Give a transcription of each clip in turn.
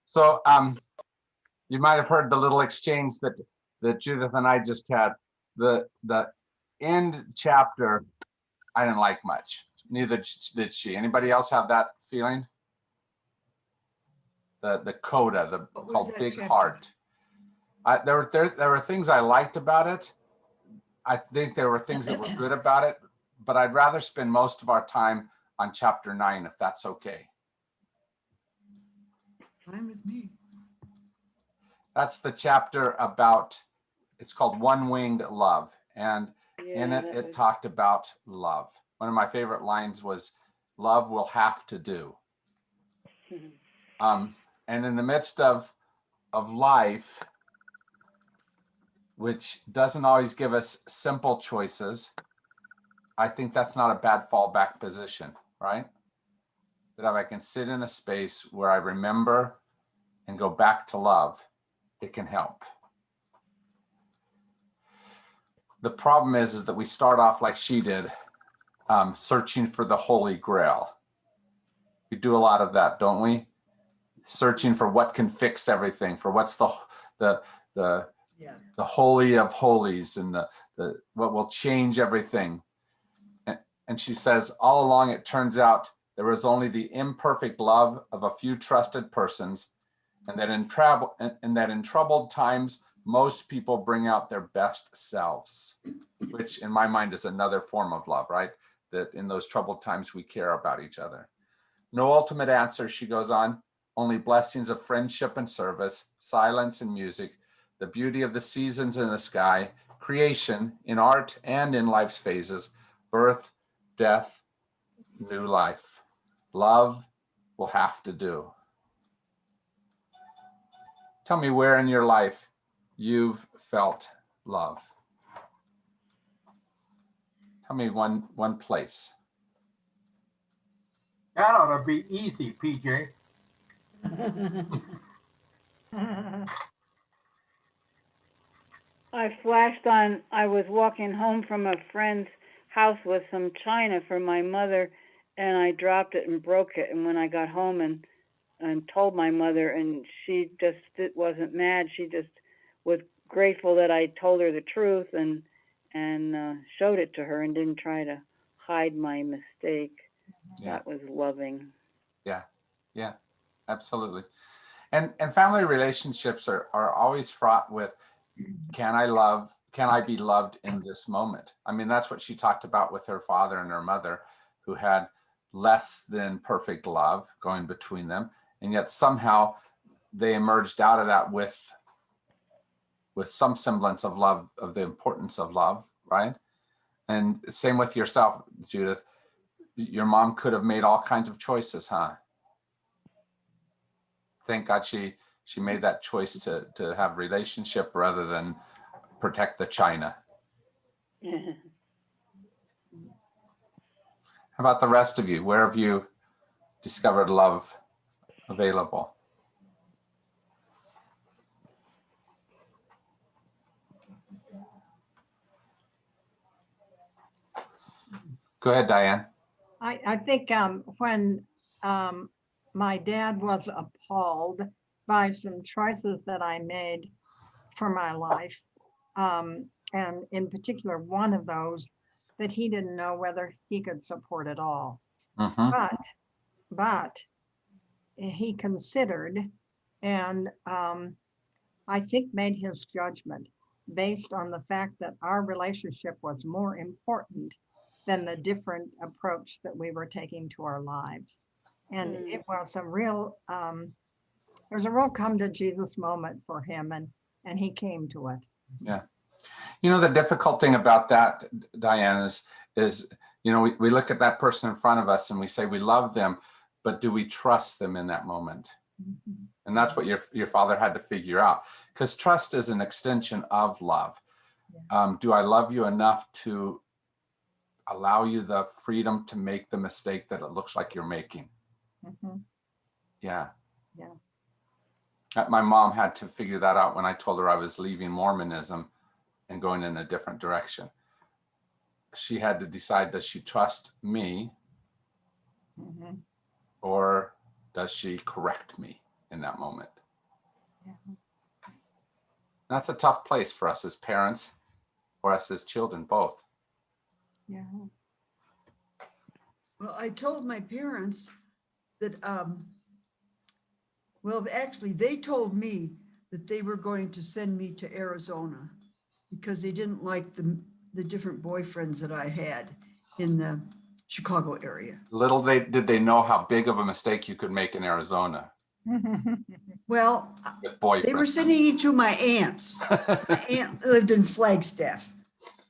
So you might have heard the little exchange that Judith and I just had. The end chapter, I didn't like much. Neither did she. Anybody else have that feeling? The coda, called Big chapter? Heart. There were things I liked about it. I think there were things that were good about it, but I'd rather spend most of our time on chapter 9, if that's okay. Fine with me. That's the chapter about, it's called One-Winged Love. And in it, it talked about love. One of my favorite lines was, love will have to do. And in the midst of life, which doesn't always give us simple choices, I think that's not a bad fallback position, right? That if I can sit in a space where I remember and go back to love, it can help. The problem is that we start off like she did, searching for the Holy Grail. We do a lot of that, don't we? Searching for what can fix everything, for what's the holy of holies, and the what will change everything. And she says, all along it turns out there was only the imperfect love of a few trusted persons, and that in troubled times most people bring out their best selves, which in my mind is another form of love, right? That in those troubled times we care about each other. No ultimate answer, she goes on, only blessings of friendship and service, silence and music, the beauty of the seasons in the sky, creation in art and in life's phases, birth, death, new life. Love will have to do. Tell me where in your life you've felt love. Tell me one place. That ought to be easy, PJ. I flashed on, I was walking home from a friend's house with some china for my mother, and I dropped it and broke it. And when I got home and told my mother, and she just wasn't mad, she just was grateful that I told her the truth and showed it to her and didn't try to hide my mistake. Yeah. That was loving. Yeah, absolutely. And family relationships are always fraught with, can I be loved in this moment? I mean, that's what she talked about with her father and her mother, who had less than perfect love going between them. And yet somehow they emerged out of that with some semblance of love, of the importance of love, right? And same with yourself, Judith. Your mom could have made all kinds of choices, huh? Thank God she made that choice to have relationship rather than protect the china. How about the rest of you? Where have you discovered love available? Go ahead, Diane. I think when my dad was appalled by some choices that I made for my life, and in particular, one of those that he didn't know whether he could support at all. But he considered, and I think made his judgment based on the fact that our relationship was more important than the different approach that we were taking to our lives. And it was a real, there's a real come to Jesus moment for him, and he came to it. Yeah. You know, the difficult thing about that, Diane, is you know, we look at that person in front of us and we say we love them, but do we trust them in that moment? Mm-hmm. And that's what your father had to figure out, because trust is an extension of love. Yeah. Do I love you enough to allow you the freedom to make the mistake that it looks like you're making? Mm-hmm. Yeah. My mom had to figure that out when I told her I was leaving Mormonism and going in a different direction. She had to decide, does she trust me, mm-hmm, or does she correct me in that moment? That's a tough place for us as parents, or us as children, both. Yeah. Well, I told my parents that, well, actually, they told me that they were going to send me to Arizona because they didn't like the different boyfriends that I had in the Chicago area. Little did they know how big of a mistake you could make in Arizona Well, with they were boyfriends. sending me to my aunt's. My aunt lived in Flagstaff,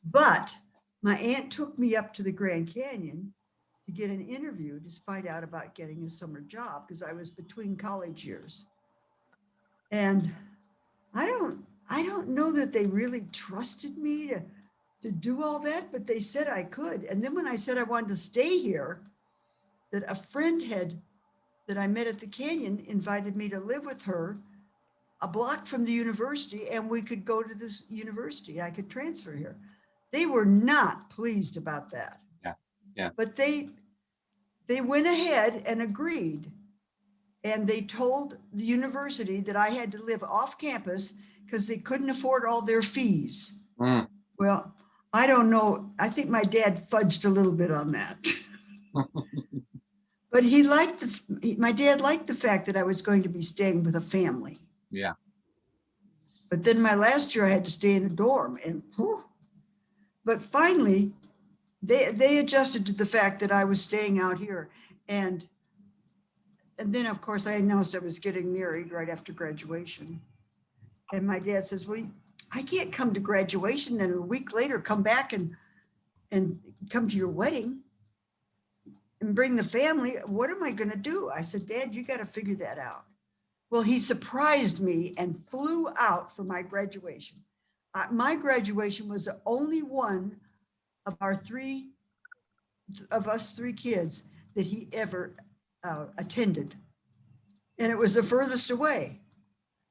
but my aunt took me up to the Grand Canyon to get an interview to find out about getting a summer job because I was between college years. And I don't know that they really trusted me to do all that, but they said I could. And then when I said I wanted to stay here, that a friend that I met at the canyon invited me to live with her a block from the university, and we could go to this university. I could transfer here. They were not pleased about that. Yeah, yeah. But they went ahead and agreed. And they told the university that I had to live off campus because they couldn't afford all their fees. Mm. Well, I don't know. I think my dad fudged a little bit on that. But my dad liked the fact that I was going to be staying with a family. Yeah. But then my last year I had to stay in a dorm and whew. But finally they adjusted to the fact that I was staying out here. And then of course I announced I was getting married right after graduation. And my dad says, well, I can't come to graduation and a week later come back and come to your wedding and bring the family. What am I going to do? I said, Dad, you got to figure that out. Well, he surprised me and flew out for my graduation. My graduation was the only one of us three kids that he ever attended. And it was the furthest away.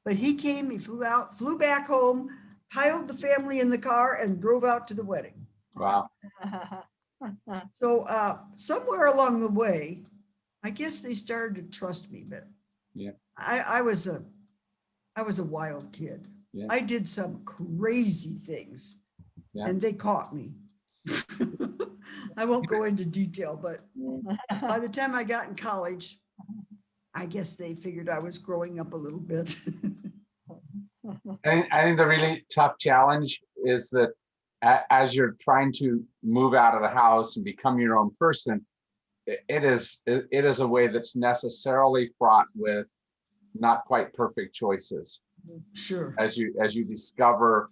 But he came, he flew out, flew back home, piled the family in the car and drove out to the wedding. Wow. So somewhere along the way, I guess they started to trust me, but Yeah. I was a wild kid. Yeah. I did some crazy things, Yeah. and they caught me. I won't go into detail, but by the time I got in college, I guess they figured I was growing up a little bit. I think the really tough challenge is that as you're trying to move out of the house and become your own person, it is a way that's necessarily fraught with not quite perfect choices. Sure. As you discover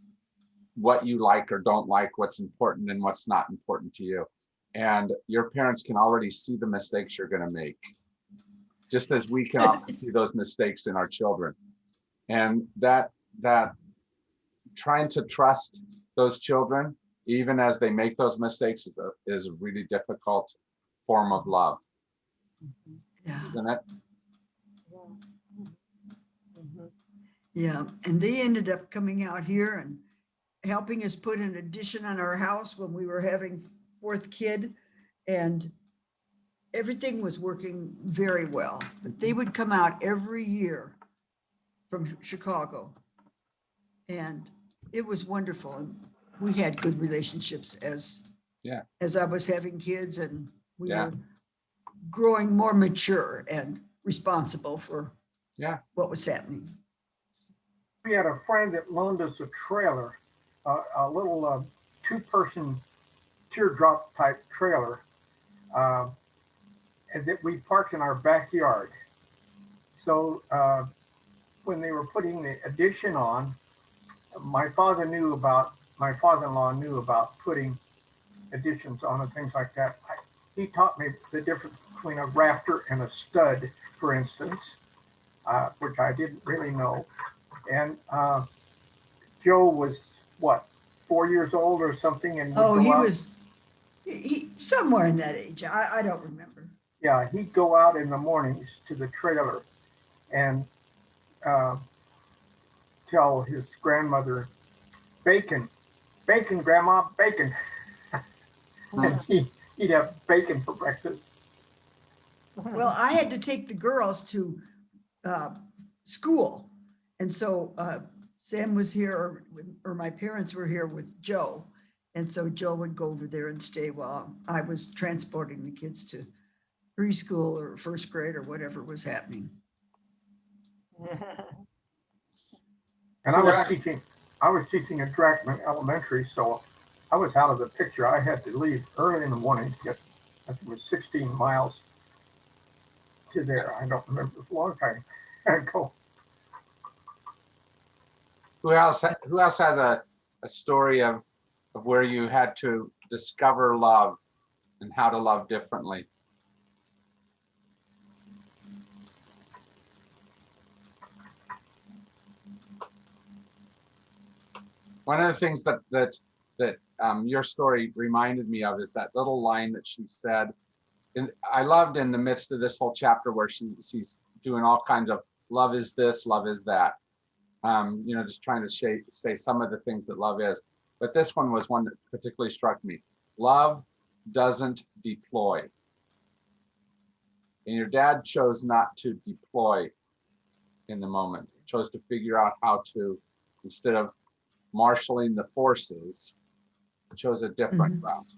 what you like or don't like, what's important and what's not important to you. And your parents can already see the mistakes you're going to make, just as we can often see those mistakes in our children. And that trying to trust those children, even as they make those mistakes, is a really difficult form of love, Yeah. isn't it? Yeah. And they ended up coming out here and helping us put an addition on our house when we were having fourth kid. And everything was working very well. But they would come out every year from Chicago. And it was wonderful. And we had good relationships as I was having kids, and we were growing more mature and responsible for what was happening. We had a friend that loaned us a trailer, a little two-person teardrop type trailer, and that we parked in our backyard. So when they were putting the addition on, my father-in-law knew about putting additions on and things like that. He taught me the difference between a rafter and a stud, for instance, which I didn't really know. And Joe was what, 4 years old or something? And he was somewhere in that age. I don't remember. Yeah, he'd go out in the mornings to the trailer and tell his grandmother, bacon, bacon, grandma, bacon. And he'd have bacon for breakfast. Well, I had to take the girls to school, And so Sam was here, or my parents were here with Joe. And so Joe would go over there and stay while I was transporting the kids to preschool or first grade or whatever was happening. And I was teaching at Drackman Elementary, so I was out of the picture. I had to leave early in the morning to get, I think it was 16 miles to there. I don't remember, it was a long time ago. Who else has a story of where you had to discover love and how to love differently? One of the things that your story reminded me of is that little line that she said. And I loved in the midst of this whole chapter where she's doing all kinds of love is this, love is that. Just trying to say some of the things that love is. But this one was one that particularly struck me. Love doesn't deploy. And your dad chose not to deploy in the moment. He chose to figure out how to, instead of marshaling the forces, chose a different route.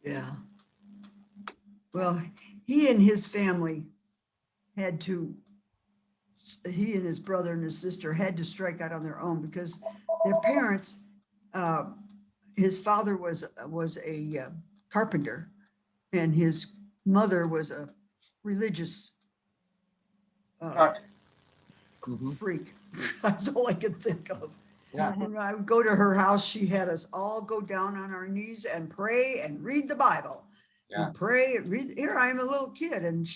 Yeah. Well, he and his family he and his brother and his sister had to strike out on their own because their parents, his father was a carpenter and his mother was a religious freak. That's all I could think of. Yeah. When I would go to her house, she had us all go down on our knees and pray and read the Bible. Yeah. And pray and read. Here I am, a little kid, and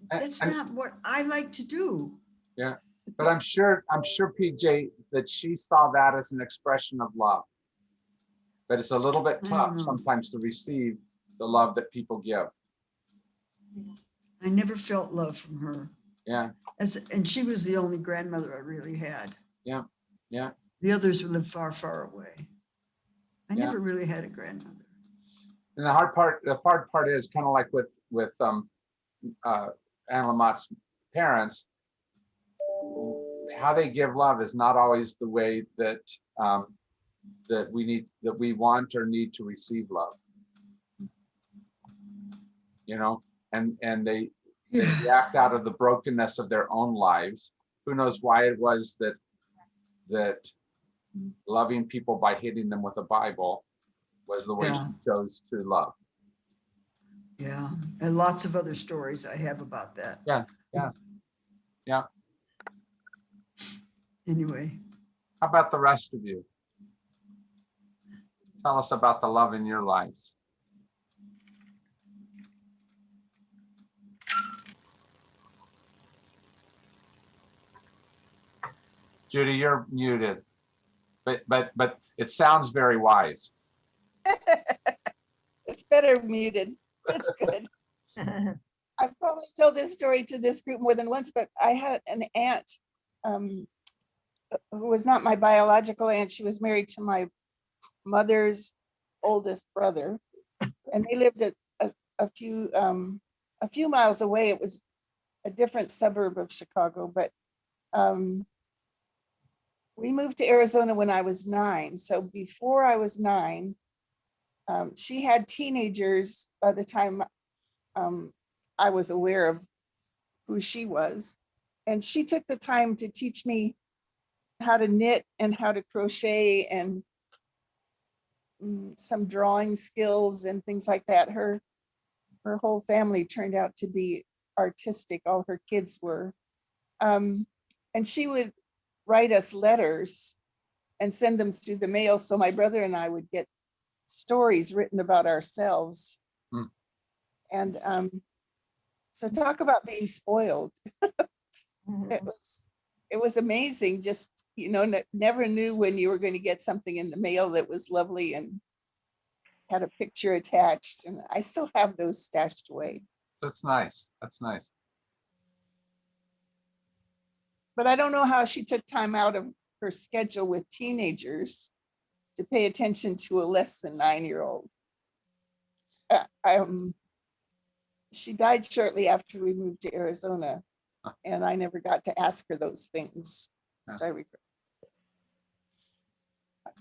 that's not what I like to do. Yeah. But I'm sure, PJ, that she saw that as an expression of love. But it's a little bit tough sometimes to receive the love that people give. I never felt love from her. Yeah. And she was the only grandmother I really had. Yeah. Yeah. The others lived far, far away. I never really had a grandmother. And the hard part is kind of like with Anna Lamott's parents, how they give love is not always the way that we want or need to receive love. And they react out of the brokenness of their own lives. Who knows why it was that loving people by hitting them with a Bible was the way she chose to love. Yeah, and lots of other stories I have about that. Yeah. Anyway. How about the rest of you? Tell us about the love in your lives. Judy, you're muted, but it sounds very wise. It's better muted. That's good. I've probably told this story to this group more than once, but I had an aunt who was not my biological aunt. She was married to my mother's oldest brother, and they lived a few miles away. It was a different suburb of Chicago, but we moved to Arizona when I was 9. So before I was 9, she had teenagers by the time I was aware of who she was. And she took the time to teach me how to knit and how to crochet and some drawing skills and things like that. Her whole family turned out to be artistic. All her kids were. And she would write us letters and send them through the mail. So my brother and I would get stories written about ourselves. And so talk about being spoiled. It was amazing. Just, never knew when you were going to get something in the mail that was lovely and had a picture attached. And I still have those stashed away. That's nice. But I don't know how she took time out of her schedule with teenagers to pay attention to a less than 9-year-old. She died shortly after we moved to Arizona. And I never got to ask her those things. Yeah. So I regret.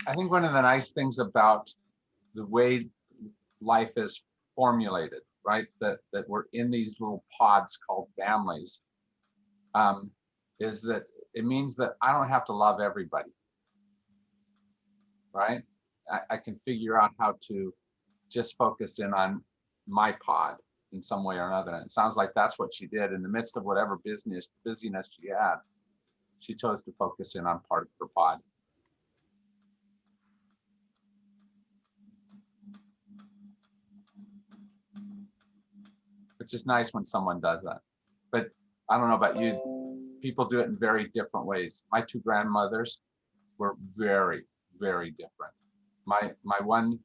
I think one of the nice things about the way life is formulated, right? That we're in these little pods called families, is that it means that I don't have to love everybody, right? I can figure out how to just focus in on my pod in some way or another. And it sounds like that's what she did in the midst of whatever busyness she had. She chose to focus in on part of her pod. Which is nice when someone does that. But I don't know about you, people do it in very different ways. My two grandmothers were very, very different. My one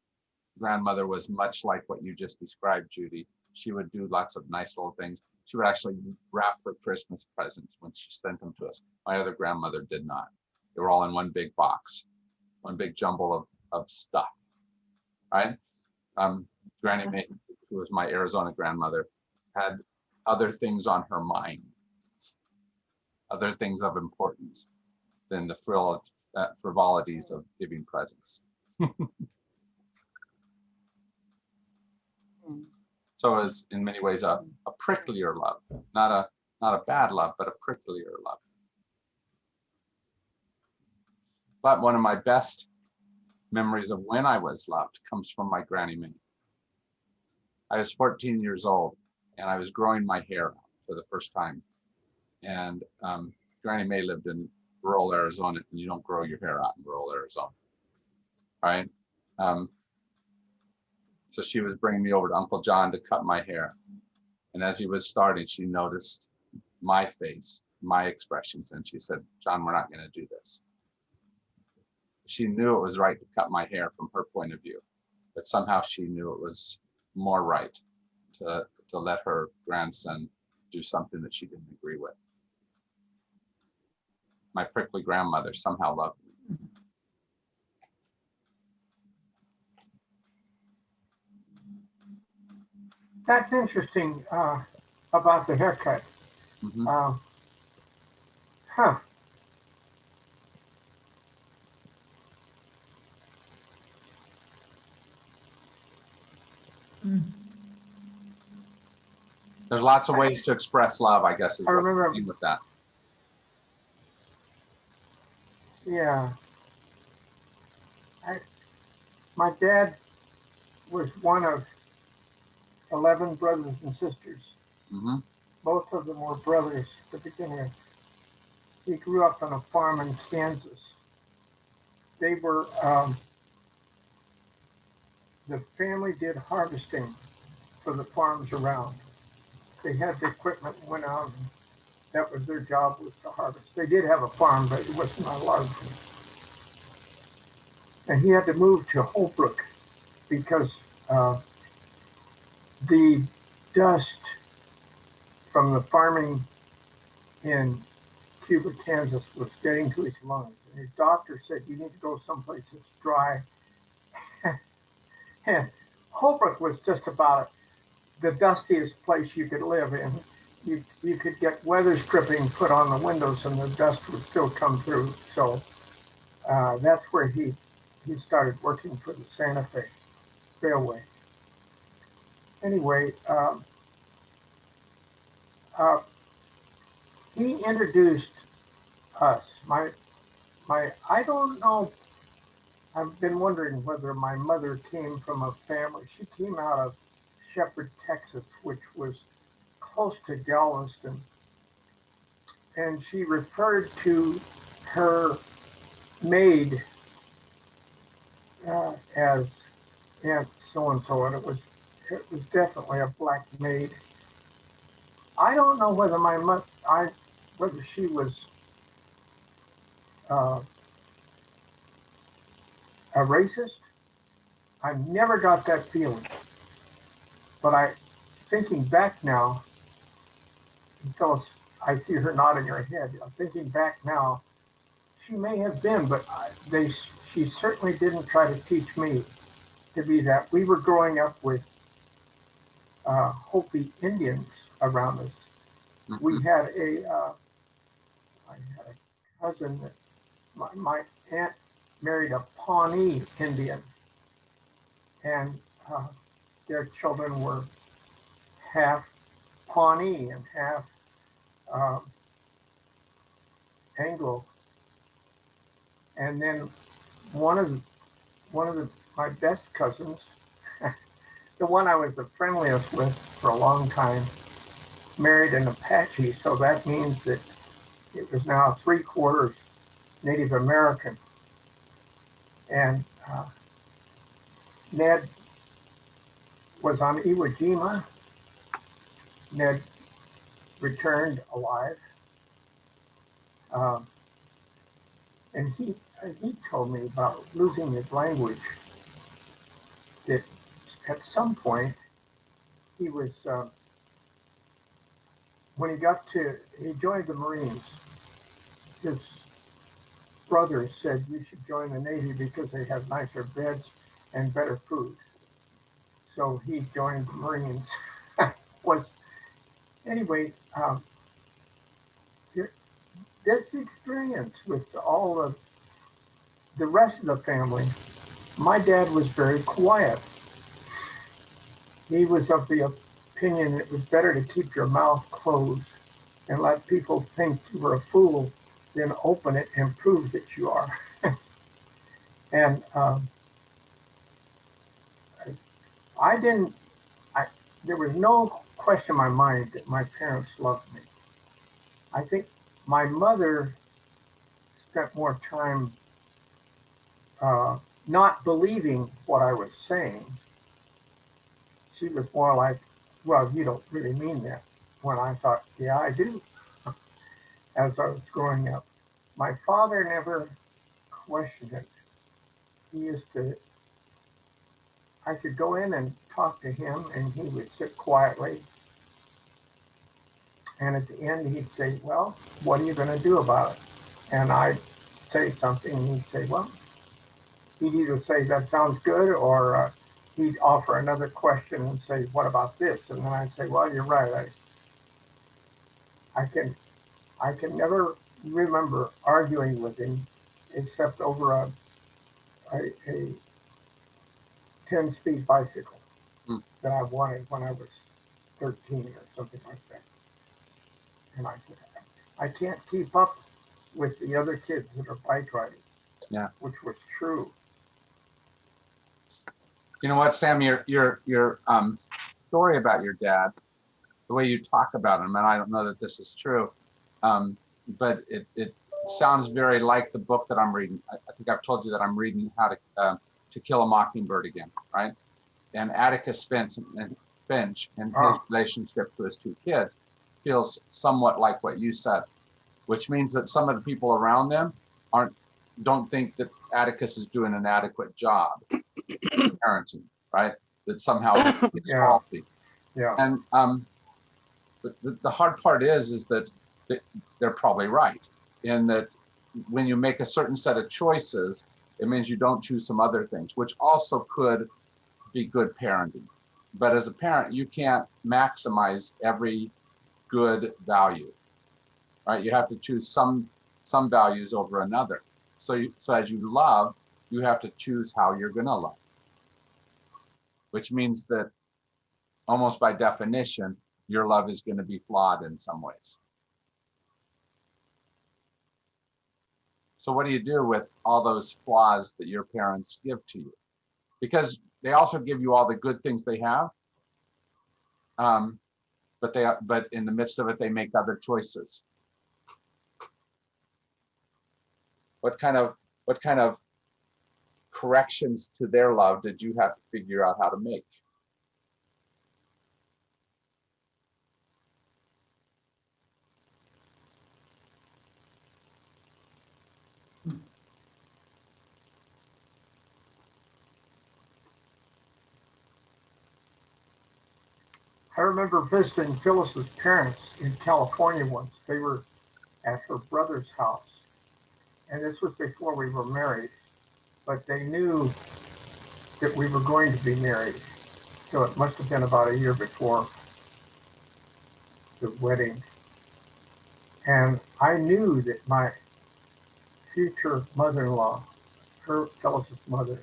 grandmother was much like what you just described, Judy. She would do lots of nice little things. She would actually wrap her Christmas presents when she sent them to us. My other grandmother did not. They were all in one big box, one big jumble of stuff, right? Granny Mae, who was my Arizona grandmother, had other things on her mind, other things of importance than the frivolities of giving presents. So it was in many ways a pricklier love, not a bad love, but a pricklier love. But one of my best memories of when I was loved comes from my Granny Mae. I was 14 years old and I was growing my hair out for the first time. And Granny Mae lived in rural Arizona, and you don't grow your hair out in rural Arizona, right? So she was bringing me over to Uncle John to cut my hair. And as he was starting, she noticed my face, my expressions, and she said, "John, we're not going to do this." She knew it was right to cut my hair from her point of view, but somehow she knew it was more right to let her grandson do something that she didn't agree with. My prickly grandmother somehow loved me. That's interesting about the haircut. Mhm. Huh. Mm. There's lots of ways to express love, I guess, is I what remember- I mean with that. Yeah. My dad was one of 11 brothers and sisters. Mm-hmm. Both of them were brothers to begin with. He grew up on a farm in Kansas. They were, the family did harvesting for the farms around. They had the equipment, went out, and that was their job, was to harvest. They did have a farm, but it wasn't a large one. And he had to move to Holbrook because the dust from the farming in Cuba, Kansas was getting to his lungs. And his doctor said, "You need to go someplace that's dry." And Holbrook was just about the dustiest place you could live in. You could get weather stripping put on the windows and the dust would still come through. So that's where he started working for the Santa Fe Railway. Anyway, he introduced us. I don't know. I've been wondering whether my mother came from a family. She came out of Shepherd, Texas, which was close to Galveston. And she referred to her maid as Aunt so-and-so, and it was definitely a black maid. I don't know whether whether she was uh, a racist. I never got that feeling. But thinking back now, Phyllis, I see her nodding her head. I'm thinking back now, she may have been, but she certainly didn't try to teach me to be that. We were growing up with Hopi Indians around us, We Mhm. had I had a cousin that my aunt married a Pawnee Indian, and their children were half Pawnee and half um, Anglo. And then one of my best cousins, the one I was the friendliest with for a long time, married an Apache. So that means that it was now 3/4 Native American. And Ned was on Iwo Jima. Ned returned alive. Um, and he told me about losing his language, that at some point he was, when he joined the Marines, his brothers said, you should join the Navy because they have nicer beds and better food. So he joined the Marines. Was anyway, this experience with all of the rest of the family, my dad was very quiet. He was of the opinion it was better to keep your mouth closed and let people think you were a fool than open it and prove that you are. And I didn't, I, there was no question in my mind that my parents loved me. I think my mother spent more time not believing what I was saying. She was more like, well, you don't really mean that. When I thought, yeah, I do, as I was growing up. My father never questioned it. He used to, I could go in and talk to him and he would sit quietly. And at the end, he'd say, well, what are you going to do about it? And I'd say something and he'd say, well, he'd either say, that sounds good, or he'd offer another question and say, what about this? And then I'd say, well, you're right. I can never remember arguing with him except over a 10-speed bicycle Mm. that I wanted when I was 13 or something like that. And I said, I can't keep up with the other kids that are bike riding. Yeah. Which was true. You know what, Sam, your story about your dad, the way you talk about him, and I don't know that this is true, but it sounds very like the book that I'm reading. I think I've told you that I'm reading How to Kill a Mockingbird again, right? And Atticus Finch and his relationship to his two kids feels somewhat like what you said, which means that some of the people around them don't think that Atticus is doing an adequate job parenting, right? That somehow it's Yeah. faulty. Yeah. And the hard part is that they're probably right in that when you make a certain set of choices, it means you don't choose some other things, which also could be good parenting. But as a parent, you can't maximize every good value, right? You have to choose some values over another. So as you love, you have to choose how you're going to love, which means that almost by definition, your love is going to be flawed in some ways. So what do you do with all those flaws that your parents give to you? Because they also give you all the good things they have, but in the midst of it, they make other choices. What kind of corrections to their love did you have to figure out how to make? I remember visiting Phyllis's parents in California once. They were at her brother's house. And this was before we were married. But they knew that we were going to be married. So it must have been about a year before the wedding. And I knew that my future mother-in-law, her Phyllis's mother,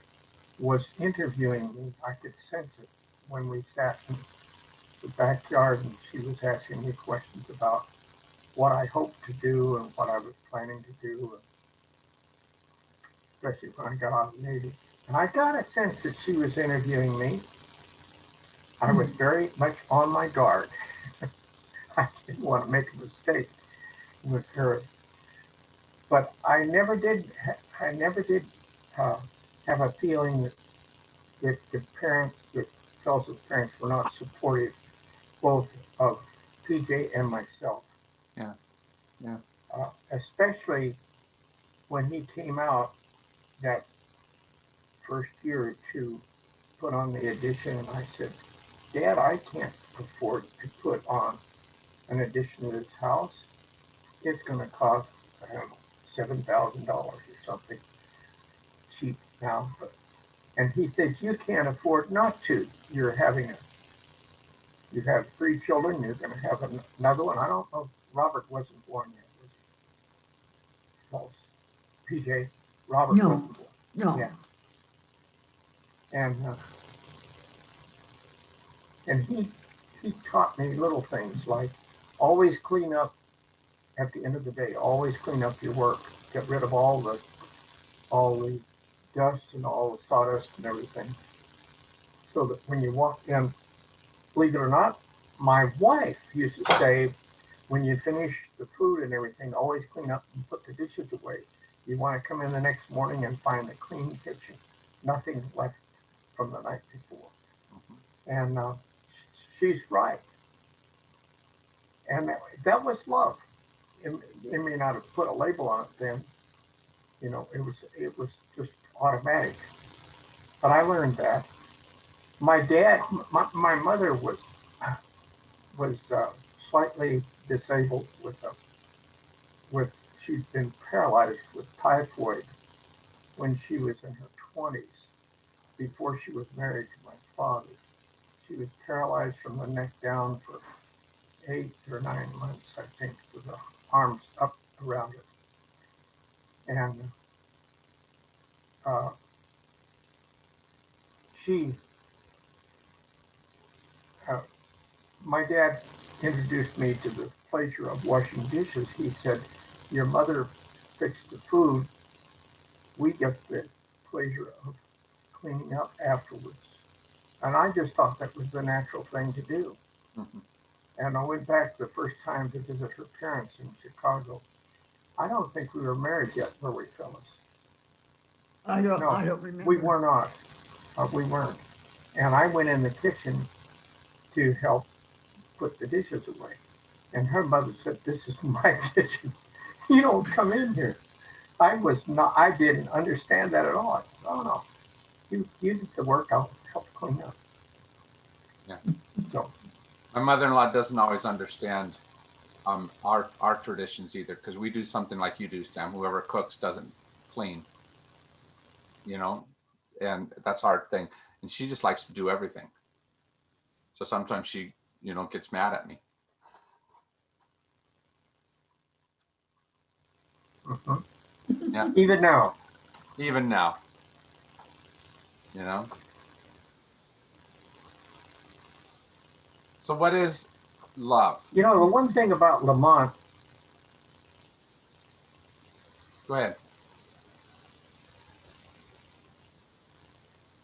was interviewing me. I could sense it when we sat in the backyard and she was asking me questions about what I hoped to do and what I was planning to do, especially when I got out of the Navy. And I got a sense that she was interviewing me. I was very much on my guard. I didn't want to make a mistake with her, but I never did. I never did have a feeling that the parents, that Phyllis's parents, were not supportive, both of PJ and myself. Yeah. Yeah. Especially when he came out that first year or two, put on the addition, and I said, Dad, I can't afford to put on an addition to this house. It's going to cost, I don't know, $7,000 or something cheap now. But, and he said, you can't afford not to. You have 3 children. You're going to have another one. I don't know. Robert wasn't born yet. Was PJ. Robert No. wasn't born. No. Yeah. And he taught me little things like always clean up at the end of the day. Always clean up your work. Get rid of all the dust and all the sawdust and everything. So that when you walk in, believe it or not, my wife used to say, when you finish the food and everything, always clean up and put the dishes away. You want to come in the next morning and find a clean kitchen, nothing left from the night before. And she's right. And that was love. It may not have put a label on it then. You know, it was just automatic. But I learned that. My mother was slightly disabled with she'd been paralyzed with typhoid when she was in her 20s before she was married to my father. She was paralyzed from the neck down for 8 or 9 months, I think, with her arms up around her. And uh, she, uh, my dad introduced me to the pleasure of washing dishes. He said, your mother fixed the food. We get the pleasure of cleaning up afterwards. And I just thought that was the natural thing to do. Mhm. And I went back the first time to visit her parents in Chicago. I don't think we were married yet, were we, Phyllis? I don't No, remember. we were not. We weren't. And I went in the kitchen to help put the dishes away. And her mother said, this is my kitchen. You don't come in here. I didn't understand that at all. I said, oh no, you did the work, I'll help clean up. Yeah. So, My mother-in-law doesn't always understand our traditions either, because we do something like you do, Sam. Whoever cooks doesn't clean, you know, and that's our thing. And she just likes to do everything. So sometimes she, gets mad at me. mhm. Yeah. Even now. Even now, you know. So what is love? You know, the one thing about Lamont, Go ahead.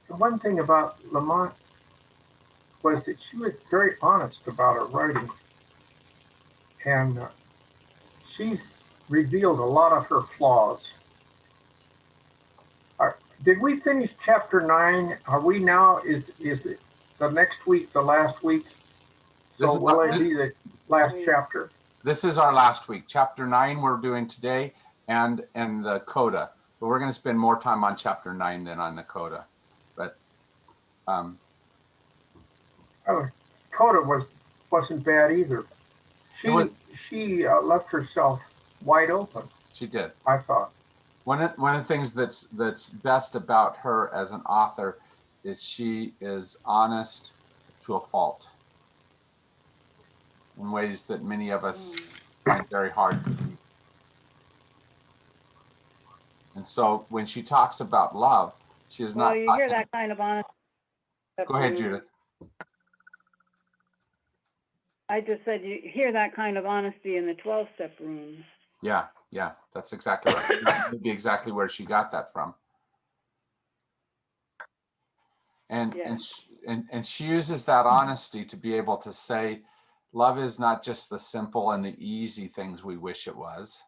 the one thing about Lamont was that she was very honest about her writing. And she's revealed a lot of her flaws. Did we finish chapter 9? Are we now, is it the next week, the last week? This So is will it be the last chapter? This is our last week. Chapter 9 we're doing today, and the coda. But we're going to spend more time on chapter 9 than on the coda. But Oh, Coda wasn't bad either. She left herself wide open, she did. I thought. One of the things that's best about her as an author is she is honest to a fault in ways that many of us find very hard to keep. And so when she talks about love, she is Well, not. you hear that kind of honesty. Go ahead, Judith. I just said you hear that kind of honesty in the 12-step rooms. Yeah, yeah, that's exactly right. That would be exactly where she got that from. And Yes. and she uses that honesty to be able to say, love is not just the simple and the easy things we wish it was.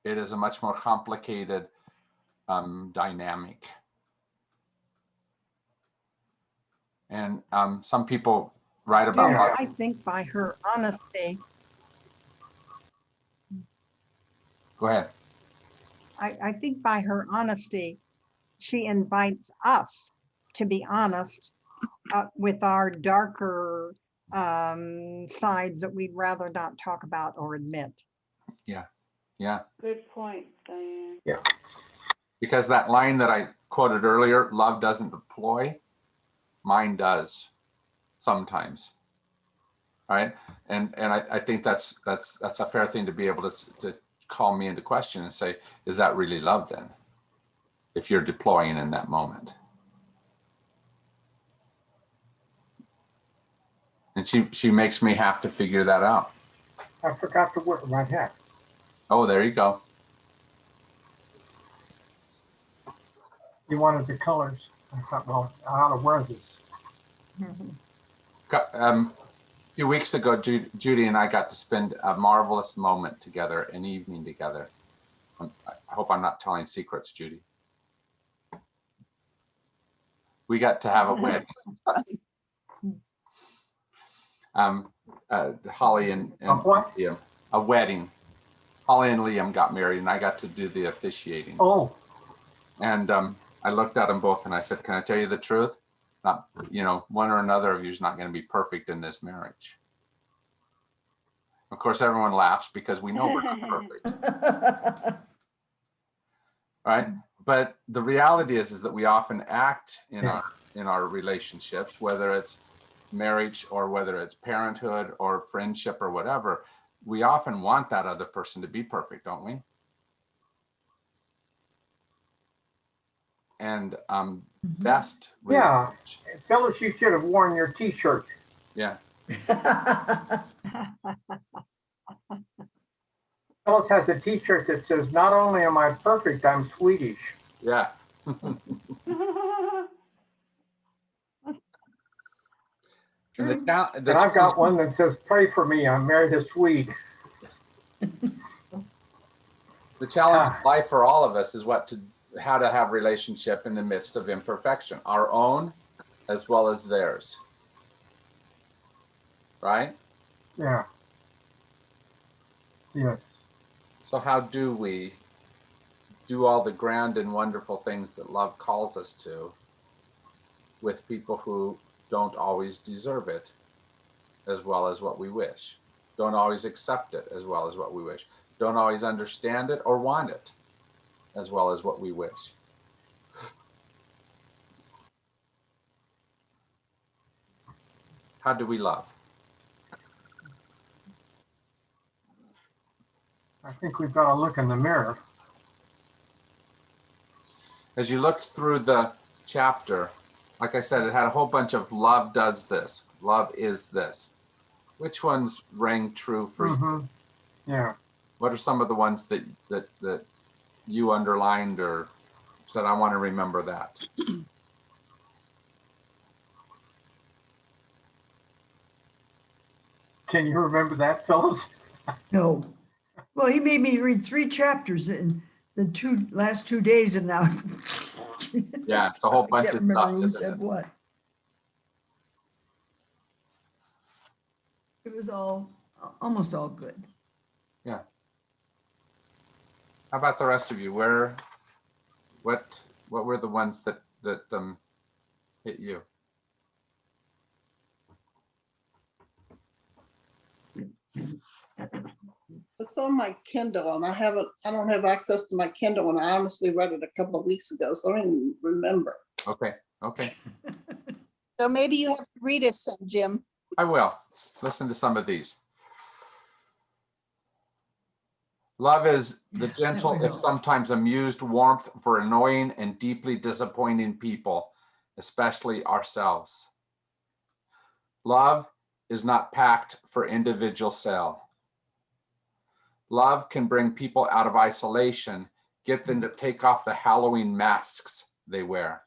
It is a much more complicated dynamic. And some people write about love. I think by her honesty, Go ahead. I think by her honesty, she invites us to be honest with our darker sides that we'd rather not talk about or admit. Yeah, yeah. Good point, Diane. Yeah. Because that line that I quoted earlier, love doesn't deploy, mine does sometimes. All right. And I think that's a fair thing to be able to call me into question and say, is that really love then? If you're deploying in that moment. And she makes me have to figure that out. I forgot to wear my hat. Oh, there you go. You wanted the colors. I thought, well, I ought to wear this. A few weeks ago, Judy and I got to spend a marvelous moment together, an evening together. I hope I'm not telling secrets, Judy. We got to have a wedding. Holly and Liam, a wedding. Holly and Liam got married, and I got to do the officiating. Oh. And I looked at them both, and I said, "Can I tell you the truth? Not, one or another of you is not going to be perfect in this marriage." Of course, everyone laughs because we know we're not perfect, right? But the reality is that we often act in our relationships, whether it's marriage or whether it's parenthood or friendship or whatever. We often want that other person to be perfect, don't we? And best. Yeah, Phyllis, you should have worn your T-shirt. Yeah. Phyllis has a T-shirt that says, "Not only am I perfect, I'm Swedish." Yeah. And I've got one that says, "Pray for me, I'm married a Swede." The challenge of life for all of us is how to have relationship in the midst of imperfection, our own as well as theirs. Right? Yeah. Yes. So how do we do all the grand and wonderful things that love calls us to with people who don't always deserve it as well as what we wish, don't always accept it as well as what we wish, don't always understand it or want it as well as what we wish? How do we love? I think we've got to look in the mirror. As you look through the chapter, like I said, it had a whole bunch of love does this, love is this. Which ones rang true for you? Yeah. What are some of the ones that you underlined or said, I want to remember that? Can you remember that, Phyllis? No. Well, he made me read 3 chapters in the last 2 days, and now. Yeah, it's a whole bunch I of can't remember stuff, who isn't said it? what. It was almost all good. Yeah. How about the rest of you? What were the ones that hit you? It's on my Kindle and I don't have access to my Kindle, and I honestly read it a couple of weeks ago, so I don't even remember. Okay. So maybe you have to read us some, Jim. I will. Listen to some of these. Love is the Yes, that gentle, would if help. sometimes amused warmth for annoying and deeply disappointing people, especially ourselves. Love is not packed for individual sale. Love can bring people out of isolation, get them to take off the Halloween masks they wear.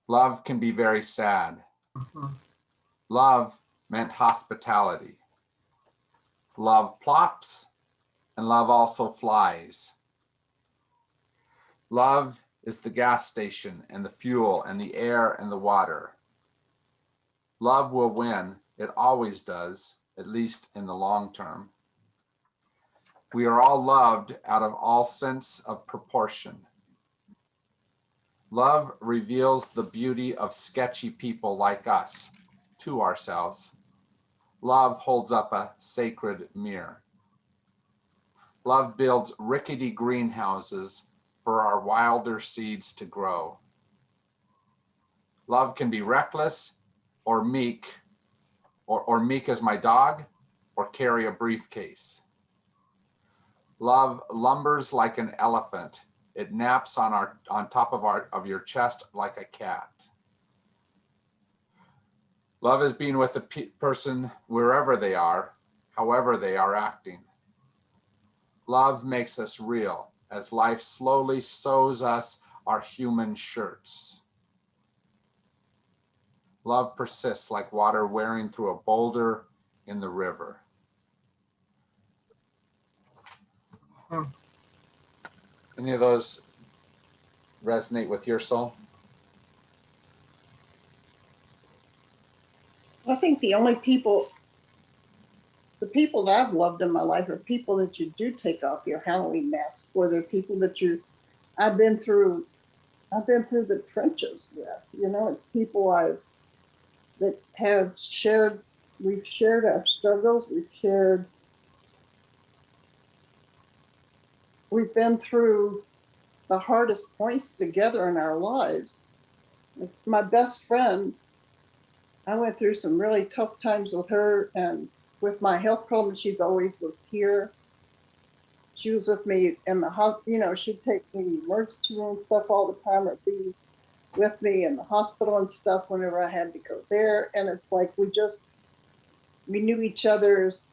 Love can be very sad. Mhm. Love meant hospitality. Love plops, and love also flies. Love is the gas station and the fuel and the air and the water. Love will win. It always does, at least in the long term. We are all loved out of all sense of proportion. Love reveals the beauty of sketchy people like us to ourselves. Love holds up a sacred mirror. Love builds rickety greenhouses for our wilder seeds to grow. Love can be reckless or meek, or meek as my dog, or carry a briefcase. Love lumbers like an elephant. It naps on top of your chest like a cat. Love is being with a person wherever they are, however they are acting. Love makes us real as life slowly sews us our human shirts. Love persists like water wearing through a boulder in the river. Hmm. Any of those resonate with your soul? I think the only people, the people that I've loved in my life are people that you do take off your Halloween mask for. They're people that I've been through, I've been through the trenches with. You know, it's people that have shared, we've shared our struggles, we've been through the hardest points together in our lives. Like my best friend, I went through some really tough times with her, and with my health problems, she's always was here. She was with me in the hospital. You know, she'd take me to the emergency room stuff all the time, or be with me in the hospital and stuff whenever I had to go there. And it's like we knew each other's.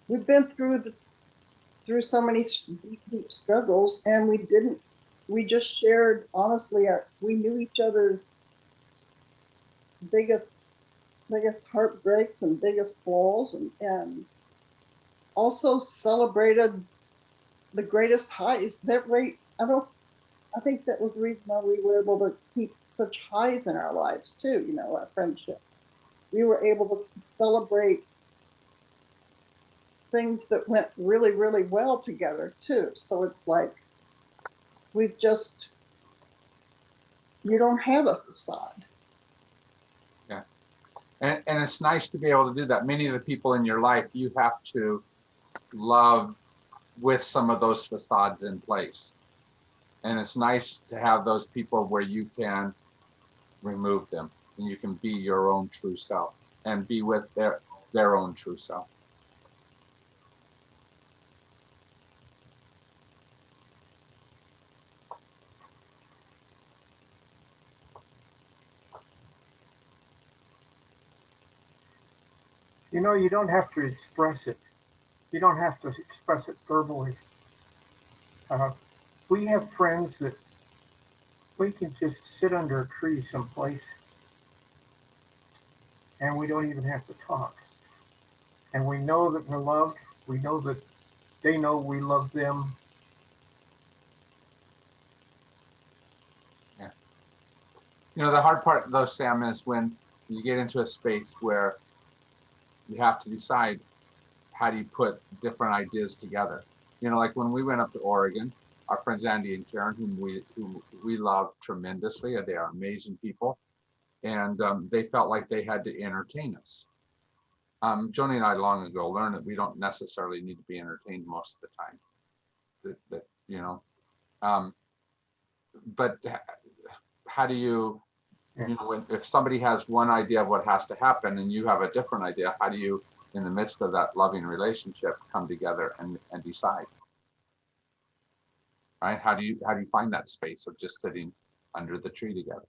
We've been through so many deep struggles, and we didn't. We just shared honestly. We knew each other's biggest heartbreaks and biggest flaws, and also celebrated the greatest highs. That rate, I think that was the reason why we were able to keep such highs in our lives too. You know, our friendship. We were able to celebrate things that went really, really well together too. So it's like we've just, you don't have a facade. Yeah. And it's nice to be able to do that. Many of the people in your life, you have to love with some of those facades in place. And it's nice to have those people where you can remove them and you can be your own true self and be with their own true self. You know, you don't have to express it. You don't have to express it verbally. We have friends that we can just sit under a tree someplace and we don't even have to talk. And we know that we're loved. We know that they know we love them. Yeah. You know, the hard part though, Sam, is when you get into a space where you have to decide how do you put different ideas together. You know, like when we went up to Oregon, our friends Andy and Karen, whom we love tremendously, they are amazing people, and they felt like they had to entertain us. Joni and I long ago learned that we don't necessarily need to be entertained most of the time. That you know, but how do you know, if somebody has one idea of what has to happen and you have a different idea, how do you in the midst of that loving relationship, come together and decide. Right? How do you find that space of just sitting under the tree together?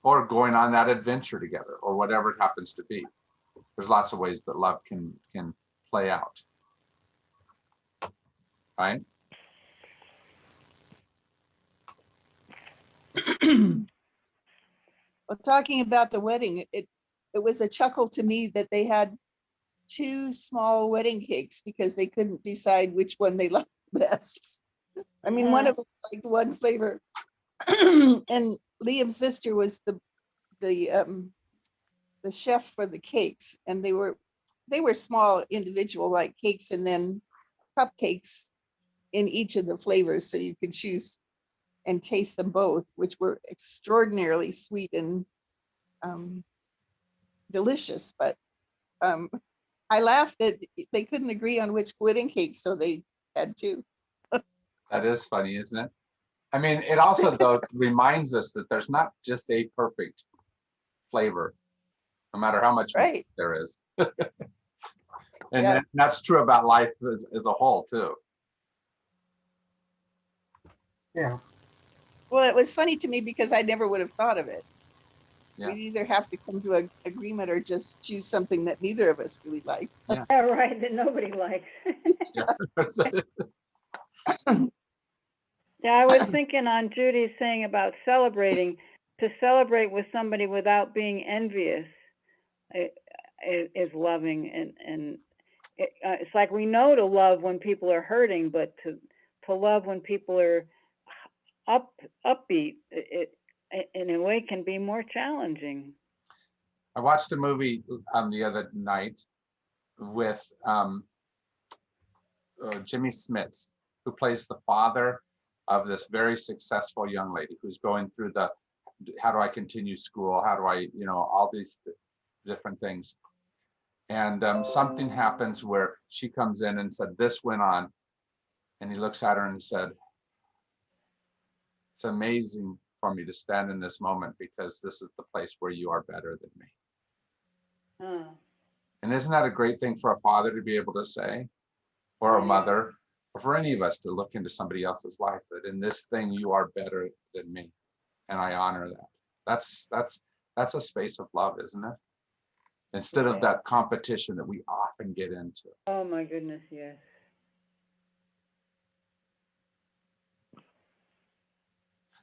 Or going on that adventure together, or whatever it happens to be. There's lots of ways that love can play out. Right? Well, talking about the wedding, it was a chuckle to me that they had 2 small wedding cakes because they couldn't decide which one they liked best. I mean, one of them liked one flavor, and Liam's sister was the chef for the cakes, and they were small individual like cakes, and then cupcakes in each of the flavors, so you could choose and taste them both, which were extraordinarily sweet and delicious. But I laughed that they couldn't agree on which wedding cake, so they had 2. That is funny, isn't it? I mean, it also though reminds us that there's not just a perfect flavor, no matter how much Right. there is. And that's true about life as a whole too. Yeah. Well, it was funny to me because I never would have thought of it. Yeah. We'd either have to come to an agreement or just choose something that neither of us really like. Yeah, right, that nobody likes. Yeah, I was thinking on Judy's saying about celebrating, to celebrate with somebody without being envious is loving, and it's like we know to love when people are hurting, but to love when people are upbeat, it in a way can be more challenging. I watched a movie the other night with Jimmy Smits, who plays the father of this very successful young lady who's going through the, how do I continue school? How do I, all these different things. And something happens where she comes in and said, this went on. And he looks at her and said, it's amazing for me to stand in this moment because this is the place where you are better than me. And isn't that a great thing for a father to be able to say, or a mother, or for any of us to look into somebody else's life, that in this thing you are better than me, and I honor that. That's a space of love, isn't it? Instead of that competition that we often get into. Oh my goodness, yes.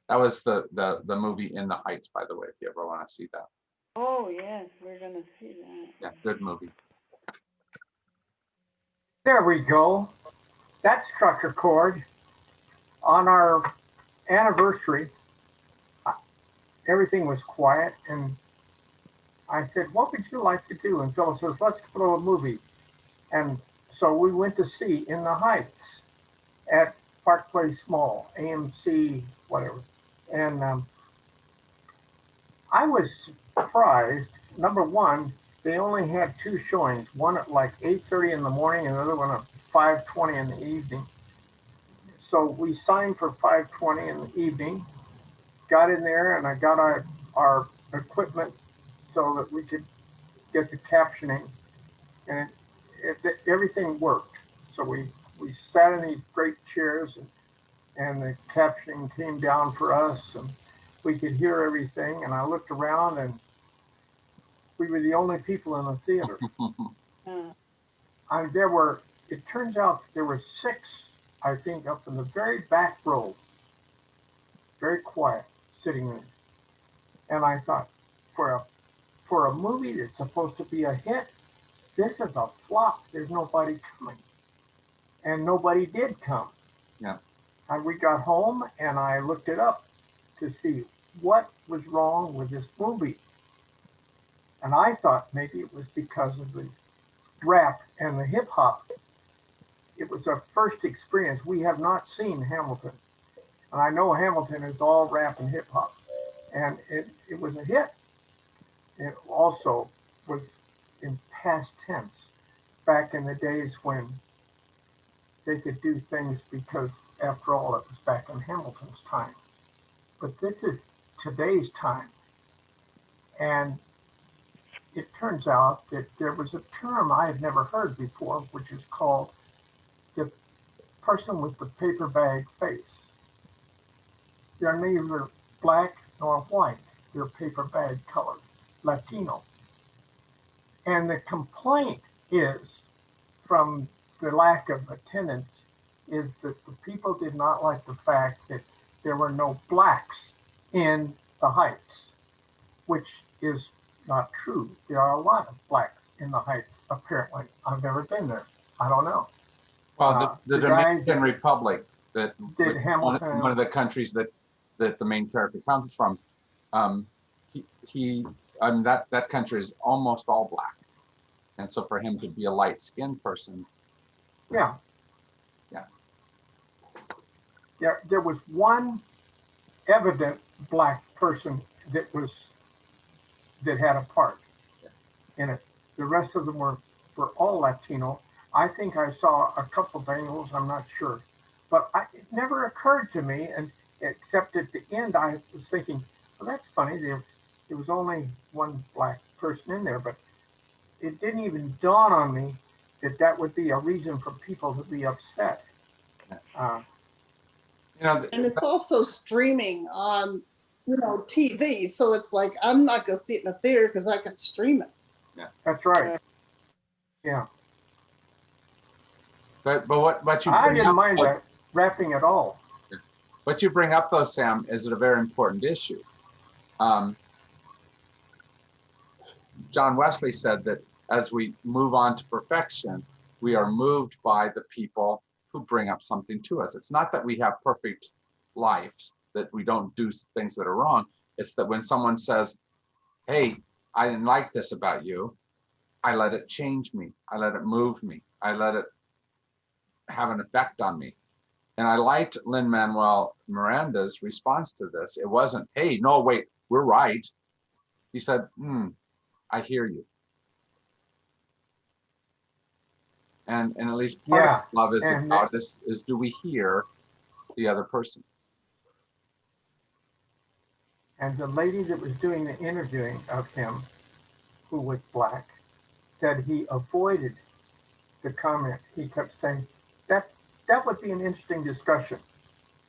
That was the movie In the Heights, by the way, if you ever want to see that. Oh yes, we're gonna see that. Yeah, good movie. There we go. That struck a chord. On our anniversary, everything was quiet, and I said, what would you like to do? And Phyllis says, let's go to a movie. And so we went to see In the Heights at Park Place Mall, AMC, whatever. And I was surprised. Number one, they only had 2 showings, one at like 8:30 in the morning and the other one at 5:20 in the evening. So we signed for 5:20 in the evening, got in there, and I got our equipment so that we could get the captioning, and everything worked. So we sat in these great chairs, and the captioning came down for us, and we could hear everything. And I looked around, and we were the only people in the theater. And it turns out there were 6, I think, up in the very back row, very quiet, sitting there. And I thought, for a movie that's supposed to be a hit, this is a flop. There's nobody coming. And nobody did come. Yeah. And we got home, and I looked it up to see what was wrong with this movie. And I thought maybe it was because of the rap and the hip hop. It was our first experience. We have not seen Hamilton. And I know Hamilton is all rap and hip hop. And it was a hit. It also was in past tense, back in the days when they could do things because, after all, it was back in Hamilton's time. But this is today's time. And it turns out that there was a term I had never heard before, which is called the person with the paper bag face. They're neither black nor white. They're paper bag colored, Latino. And the complaint is from the lack of attendance is that the people did not like the fact that there were no blacks in the Heights, which is not true. There are a lot of blacks in the Heights, apparently. I've never been there. I don't know. Well, the the guy Dominican Republic, that did one Hamilton. of the countries that the main character comes from, he that country is almost all black, and so for him to be a light-skinned person, Yeah. Yeah. Yeah, there was one evident black person that had a part in it. The rest of them were all Latino. I think I saw a couple of angles, I'm not sure. But it never occurred to me, and except at the end, I was thinking, well, that's funny. There was only one black person in there, but it didn't even dawn on me that that would be a reason for people to be upset. you know, And it's also streaming on, TV. So it's like, I'm not going to see it in a theater because I can stream it. That's right. Yeah. but what you I bring didn't up, mind that rapping at all. what you bring up though, Sam, is a very important issue. John Wesley said that as we move on to perfection, we are moved by the people who bring up something to us. It's not that we have perfect lives, that we don't do things that are wrong. It's that when someone says, hey, I didn't like this about you, I let it change me. I let it move me. I let it have an effect on me. And I liked Lin-Manuel Miranda's response to this. It wasn't, hey, no, wait, we're right. He said, I hear you. And at least part of love is about this, is do we hear the other person? And the lady that was doing the interviewing of him, who was black, said he avoided the comment. He kept saying, that would be an interesting discussion,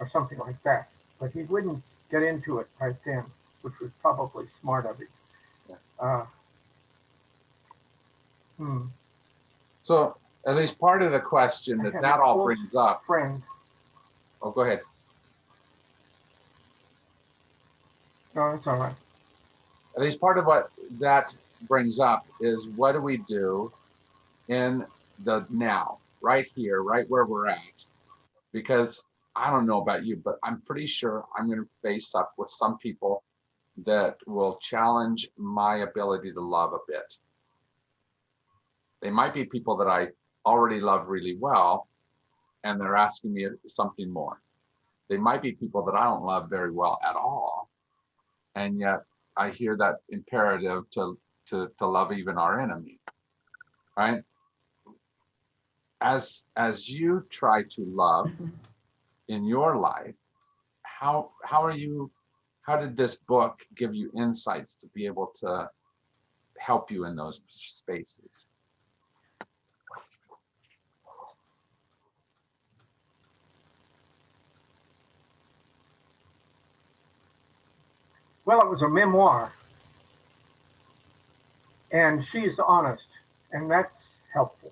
or something like that. But he wouldn't get into it right then, which was probably smart of him. So at least part of the question that all brings up. Friend. Oh, go ahead. No, it's all right. At least part of what that brings up is, what do we do in the now, right here, right where we're at? Because I don't know about you, but I'm pretty sure I'm going to face up with some people that will challenge my ability to love a bit. They might be people that I already love really well, and they're asking me something more. They might be people that I don't love very well at all, and yet I hear that imperative to love even our enemy, right? As you try to love in your life, how did this book give you insights to be able to help you in those spaces? Well, it was a memoir, and she's honest, and that's helpful.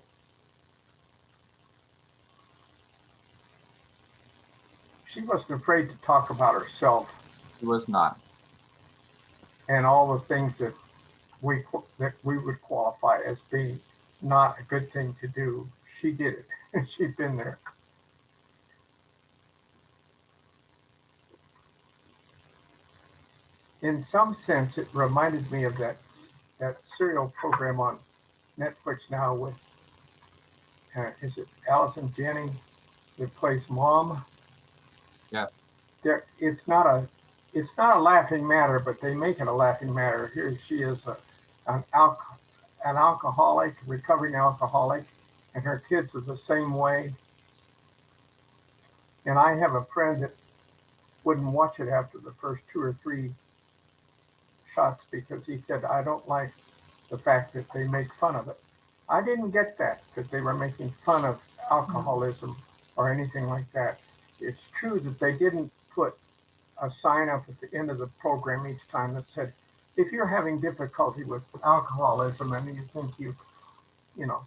She wasn't afraid to talk about herself. She was not. And all the things that we would qualify as being not a good thing to do. She did it. She'd been there. In some sense, it reminded me of that serial program on Netflix now with is it Allison Janney that plays Mom? Yes. It's not a laughing matter, but they make it a laughing matter. Here she is, an alcoholic, recovering alcoholic, and her kids are the same way. And I have a friend that wouldn't watch it after the first 2 or 3 shots because he said, I don't like the fact that they make fun of it. I didn't get that they were making fun of alcoholism or anything like that. It's true that they didn't put a sign up at the end of the program each time that said, if you're having difficulty with alcoholism and you think you know,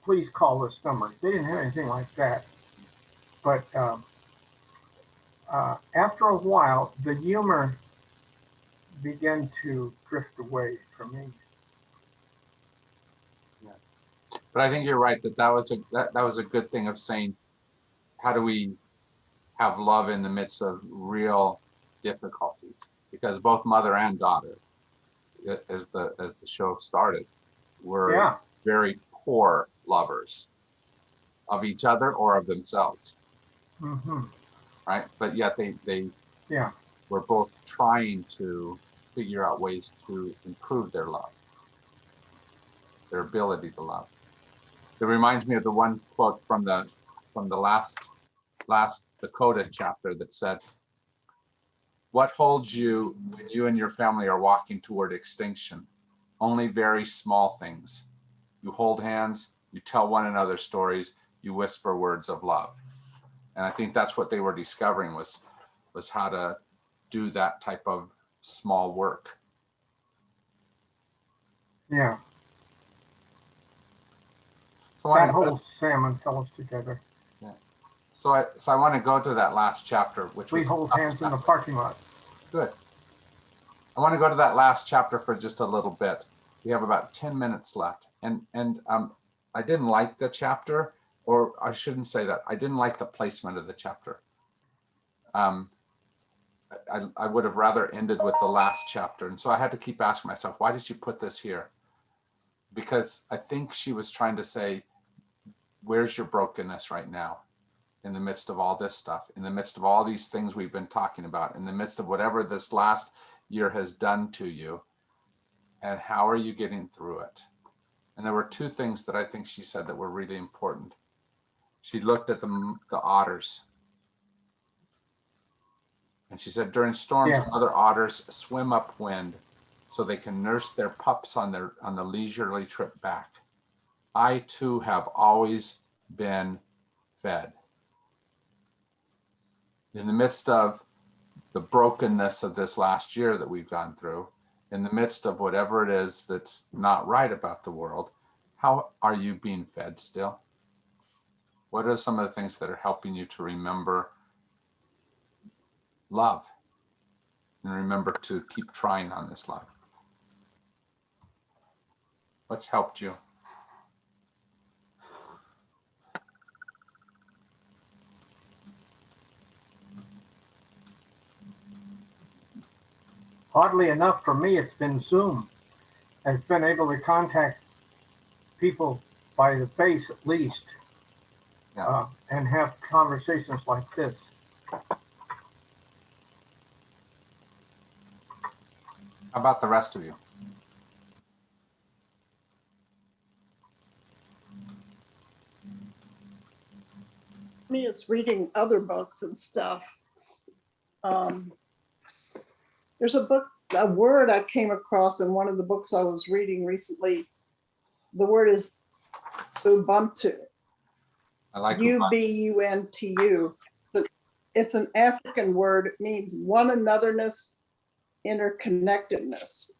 please call this number. They didn't have anything like that. But after a while, the humor began to drift away from me. But I think you're right that that was a good thing of saying, how do we have love in the midst of real difficulties? Because both mother and daughter, as the show started, were Yeah. very poor lovers of each other or of themselves, Mm-hmm. right? But yet they Yeah. were both trying to figure out ways to improve their love, their ability to love. It reminds me of the one quote from the last Dakota chapter that said, "What holds you when you and your family are walking toward extinction? Only very small things. You hold hands, you tell one another stories, you whisper words of love." And I think that's what they were discovering was how to do that type of small work. Yeah. So That whole salmon fell us together. So I want to go to that last chapter, which We was hold hands in the parking lot. good. I want to go to that last chapter for just a little bit. We have about 10 minutes left. And I didn't like the chapter, or I shouldn't say that. I didn't like the placement of the chapter. I would have rather ended with the last chapter. And so I had to keep asking myself, why did you put this here? Because I think she was trying to say, where's your brokenness right now? In the midst of all this stuff, in the midst of all these things we've been talking about, in the midst of whatever this last year has done to you, and how are you getting through it? And there were two things that I think she said that were really important. She looked at the otters, and she said, during storms, Yeah. other otters swim upwind so they can nurse their pups on the leisurely trip back. I too have always been fed. In the midst of the brokenness of this last year that we've gone through, in the midst of whatever it is that's not right about the world, how are you being fed still? What are some of the things that are helping you to remember love and remember to keep trying on this love? What's helped you? Oddly enough, for me, it's been Zoom. I've been able to contact people by the face at least, Yeah. and have conversations like this. How about the rest of you? Me, it's reading other books and stuff. There's a word I came across in one of the books I was reading recently. The word is Ubuntu. I like Ubuntu. It's an African word. It means one anotherness, interconnectedness.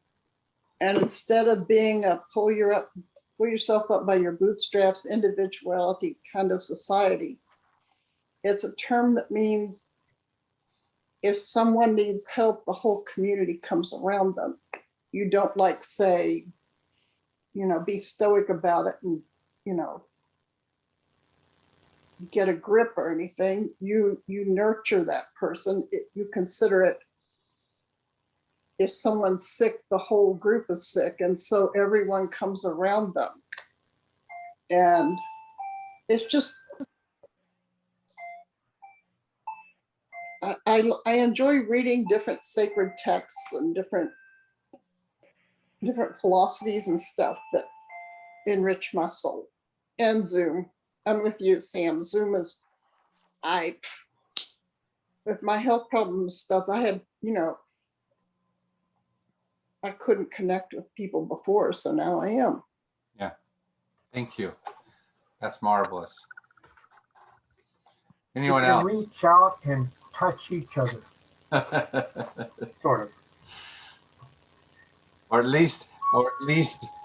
And instead of being a pull yourself up by your bootstraps, individuality kind of society, it's a term that means if someone needs help, the whole community comes around them. You don't say, be stoic about it and, get a grip or anything. You nurture that person. You consider it, if someone's sick, the whole group is sick. And so everyone comes around them. And it's just, I enjoy reading different sacred texts and different philosophies and stuff that enrich my soul. And Zoom. I'm with you, Sam. Zoom is, with my health problems stuff, I had, I couldn't connect with people before, so now I am. Yeah. Thank you. That's marvelous. We Anyone can else? reach out and touch each other, sort of. Or at least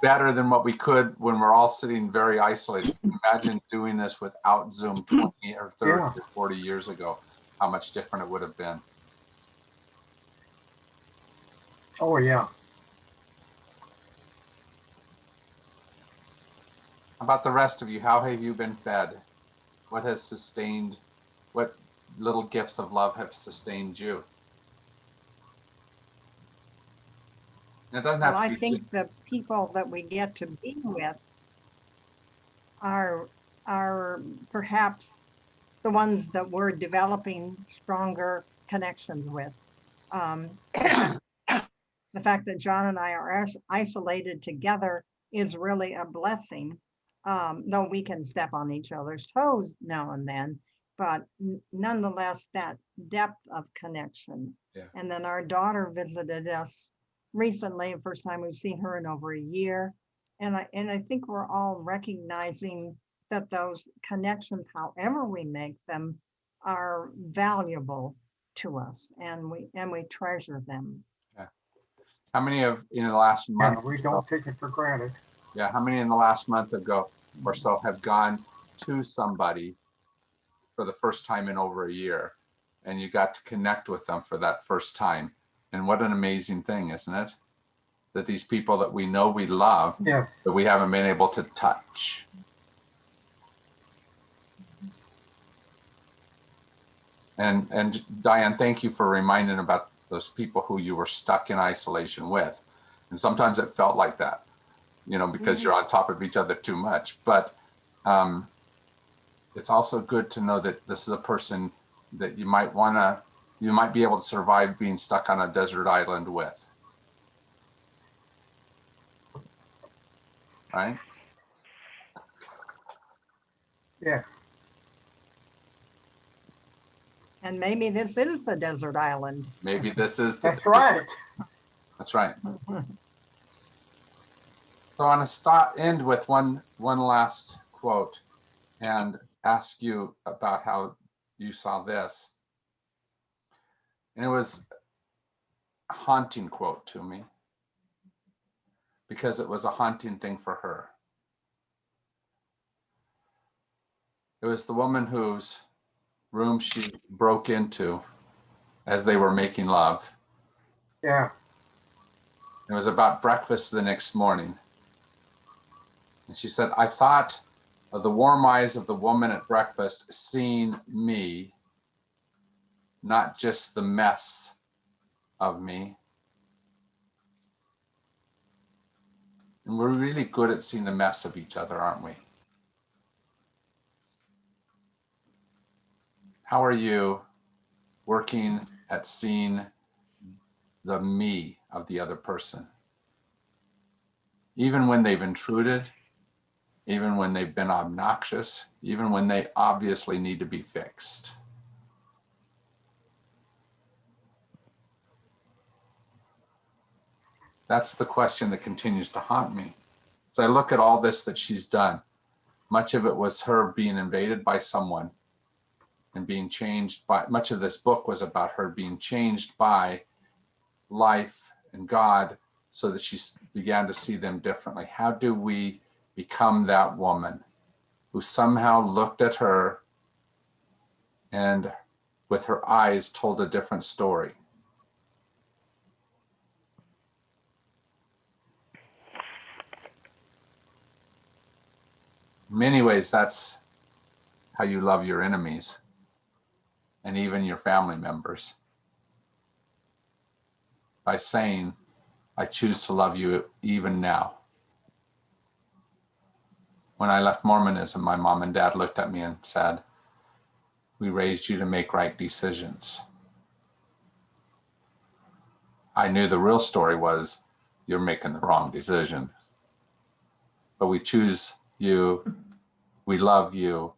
better than what we could when we're all sitting very isolated. Imagine doing this without Zoom 20 or 30 Yeah. or 40 years ago, how much different it would have been. Oh, yeah. How about the rest of you? How have you been fed? What has sustained, what little gifts of love have sustained you? And it doesn't Well, have I to be think the people that we get to be with are perhaps the ones that we're developing stronger connections with. The fact that John and I are isolated together is really a blessing. Though we can step on each other's toes now and then, but nonetheless, that depth of connection. Yeah. And then our daughter visited us recently, the first time we've seen her in over a year. And I think we're all recognizing that those connections, however we make them, are valuable to us, and we treasure them. How many of in the last Yeah, month? we don't take it for granted. Yeah, how many in the last month ago or so have gone to somebody for the first time in over a year, and you got to connect with them for that first time? And what an amazing thing, isn't it? That these people that we know we love, Yes. that we haven't been able to touch. And Diane, thank you for reminding about those people who you were stuck in isolation with. And sometimes it felt like that, you know, because you're on top of each other too much. But it's also good to know that this is a person that you might be able to survive being stuck on a desert island with. Right? Yeah. And maybe this is the desert island. Maybe this is That's right. That's right. So I want to end with one last quote and ask you about how you saw this. And it was a haunting quote to me because it was a haunting thing for her. It was the woman whose room she broke into as they were making love. Yeah. It was about breakfast the next morning. And she said, I thought of the warm eyes of the woman at breakfast seeing me, not just the mess of me. And we're really good at seeing the mess of each other, aren't we? How are you working at seeing the me of the other person? Even when they've intruded, even when they've been obnoxious, even when they obviously need to be fixed. That's the question that continues to haunt me. As I look at all this that she's done, much of it was her being invaded by someone and being changed by, much of this book was about her being changed by life and God so that she began to see them differently. How do we become that woman who somehow looked at her and with her eyes told a different story? In many ways, that's how you love your enemies and even your family members. By saying, I choose to love you even now. When I left Mormonism, my mom and dad looked at me and said, we raised you to make right decisions. I knew the real story was, you're making the wrong decision. But we choose you, we love you,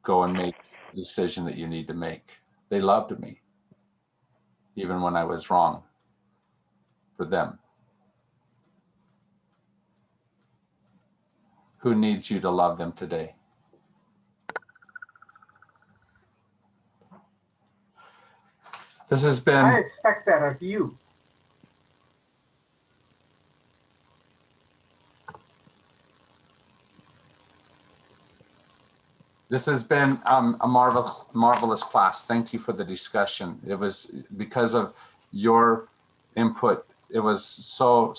go and make the decision that you need to make. They loved me, even when I was wrong for them. who needs you to love them today? This has I been, expect that of you. a marvelous class. Thank you for the discussion. It was because of your input. It was so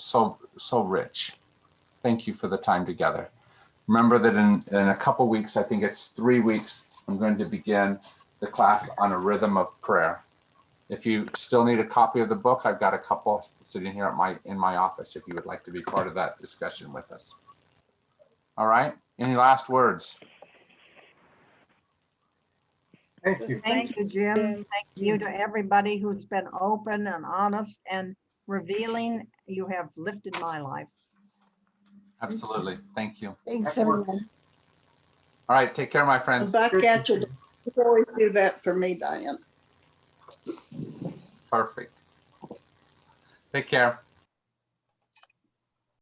rich. Thank you for the time together. Remember that in a couple weeks, I think it's 3 weeks, I'm going to begin the class on a rhythm of prayer. If you still need a copy of the book, I've got a couple sitting here in my office if you would like to be part of that discussion with us. All right. Any last words? Thank you. Thank you, Jim. Thank you to everybody who's been open and honest and revealing. You have lifted my life. Absolutely. Thank you. Thanks, That works. everyone. All right. Take care, my friends. Back Good at to you. see You always do that for me, Diane. Perfect. Take care.